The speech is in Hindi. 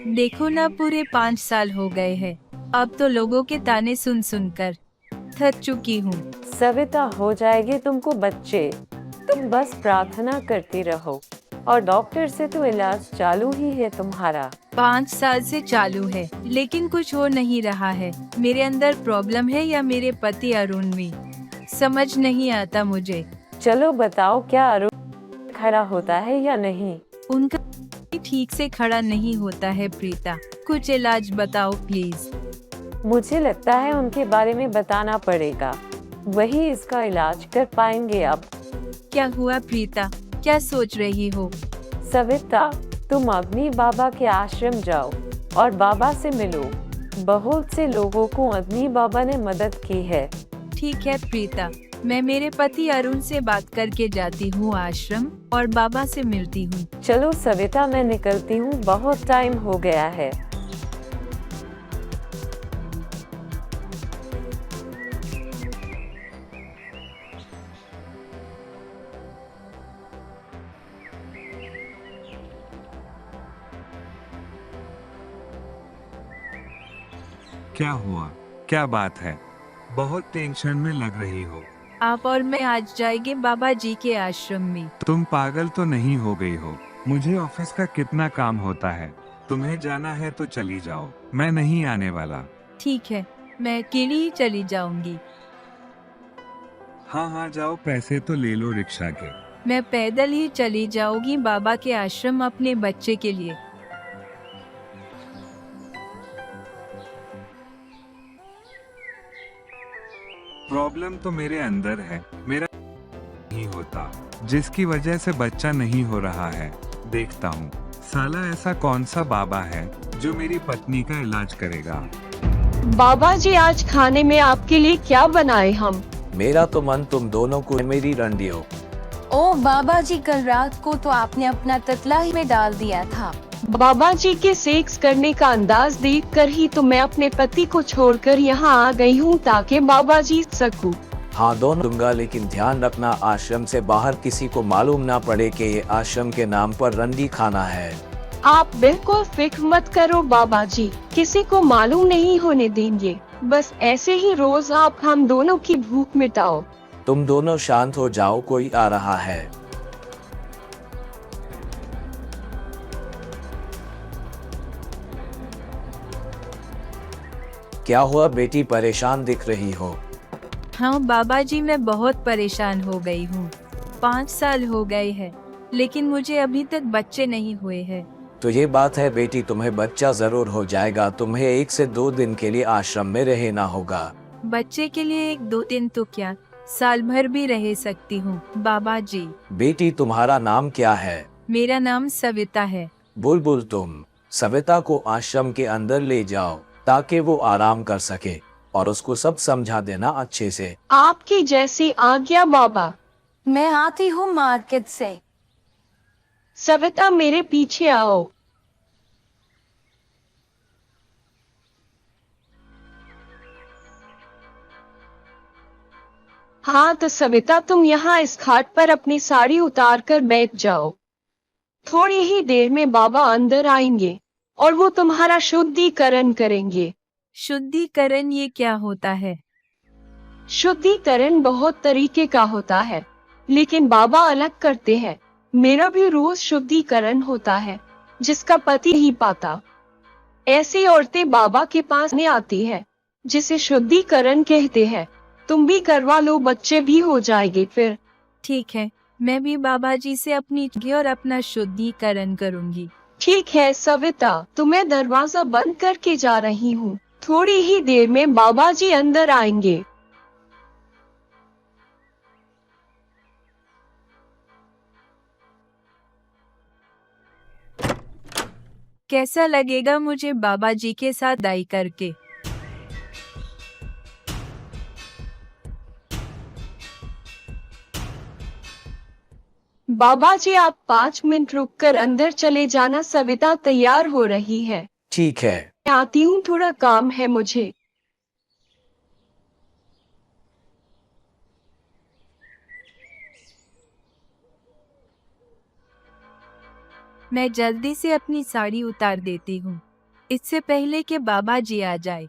देखो ना, पूरे 5 साल हो गए हैं। अब तो लोगों के ताने सुन सुनकर थक चुकी हूँ। सविता, हो जाएंगे तुमको बच्चे। तुम बस प्रार्थना करती रहो और डॉक्टर से तो इलाज चालू ही है तुम्हारा। 5 साल से चालू है, लेकिन कुछ हो नहीं रहा है। मेरे अंदर प्रॉब्लम है या मेरे पति अरुण में, समझ नहीं आता मुझे। चलो बताओ, क्या अरुण खड़ा होता है या नहीं? उनका ठीक से खड़ा नहीं होता है प्रीता, कुछ इलाज बताओ प्लीज। मुझे लगता है उनके बारे में बताना पड़ेगा, वही इसका इलाज कर पाएंगे। अब क्या हुआ प्रीता, क्या सोच रही हो? सविता, तुम अपनी बाबा के आश्रम जाओ और बाबा से मिलो। बहुत से लोगों को अपनी बाबा ने मदद की है। ठीक है प्रीता, मैं मेरे पति अरुण से बात करके जाती हूँ आश्रम और बाबा से मिलती हूँ। चलो सविता, मैं निकलती हूँ, बहुत टाइम हो गया है। क्या हुआ? क्या बात है? बहुत टेंशन में लग रही हो। आप और मैं आज जाएंगे बाबा जी के आश्रम में। तुम पागल तो नहीं हो गई हो? मुझे ऑफिस का कितना काम होता है। तुम्हें जाना है तो चली जाओ, मैं नहीं आने वाला। ठीक है, मैं अकेली ही चली जाऊंगी। हाँ हाँ जाओ, पैसे तो ले लो रिक्शा के। मैं पैदल ही चली जाऊंगी बाबा के आश्रम अपने बच्चे के लिए। प्रॉब्लम तो मेरे अंदर है, मेरा नहीं होता, जिसकी वजह से बच्चा नहीं हो रहा है। देखता हूँ साला ऐसा कौन सा बाबा है जो मेरी पत्नी का इलाज करेगा। बाबा जी, आज खाने में आपके लिए क्या बनाए हम? मेरा तो मन तुम दोनों को मेरी रंडियो। ओ बाबा जी, कल रात को तो आपने अपना ततला ही में डाल दिया था। बाबा जी के सेक्स करने का अंदाज देखकर ही तो मैं अपने पति को छोड़कर यहाँ आ गई हूँ, ताकि बाबा जी सकूं। हाँ दोनों दूंगा, लेकिन ध्यान रखना आश्रम से बाहर किसी को मालूम ना पड़े कि ये आश्रम के नाम पर रंडी खाना है। आप बिल्कुल फिक्र मत करो बाबा जी, किसी को मालूम नहीं होने देंगे। बस ऐसे ही रोज आप हम दोनों की भूख मिटाओ। तुम दोनों शांत हो जाओ, कोई आ रहा है। क्या हुआ बेटी, परेशान दिख रही हो? हाँ बाबा जी, मैं बहुत परेशान हो गई हूँ। 5 साल हो गए हैं, लेकिन मुझे अभी तक बच्चे नहीं हुए हैं। तो ये बात है बेटी, तुम्हें बच्चा जरूर हो जाएगा। तुम्हें 1 से 2 दिन के लिए आश्रम में रहना होगा। बच्चे के लिए 1-2 दिन तो क्या, साल भर भी रह सकती हूँ बाबा जी। बेटी तुम्हारा नाम क्या है? मेरा नाम सविता है। बुलबुल, तुम सविता को आश्रम के अंदर ले जाओ ताकि वो आराम कर सके, और उसको सब समझा देना अच्छे से। आपकी जैसी आज्ञा बाबा। मैं आती हूँ मार्केट से। सविता, मेरे पीछे आओ। हाँ तो सविता, तुम यहाँ इस खाट पर अपनी साड़ी उतार कर बैठ जाओ। थोड़ी ही देर में बाबा अंदर आएंगे और वो तुम्हारा शुद्धिकरण करेंगे। शुद्धिकरण, ये क्या होता है? शुद्धिकरण बहुत तरीके का होता है, लेकिन बाबा अलग करते हैं। मेरा भी रोज शुद्धिकरण होता है, जिसका पति ही पाता। ऐसी औरतें बाबा के पास में आती है, जिसे शुद्धिकरण कहते हैं। तुम भी करवा लो, बच्चे भी हो जाएंगे फिर। ठीक है, मैं भी बाबा जी से अपनी घी और अपना शुद्धिकरण करूंगी। ठीक है सविता, तुम्हें दरवाजा बंद करके जा रही हूँ। थोड़ी ही देर में बाबा जी अंदर आएंगे। कैसा लगेगा मुझे बाबा जी के साथ दाई करके? बाबा जी, आप 5 मिनट रुककर अंदर चले जाना, सविता तैयार हो रही है। ठीक है। मैं आती हूँ, थोड़ा काम है मुझे। मैं जल्दी से अपनी साड़ी उतार देती हूँ। इससे पहले कि बाबा जी आ जाए।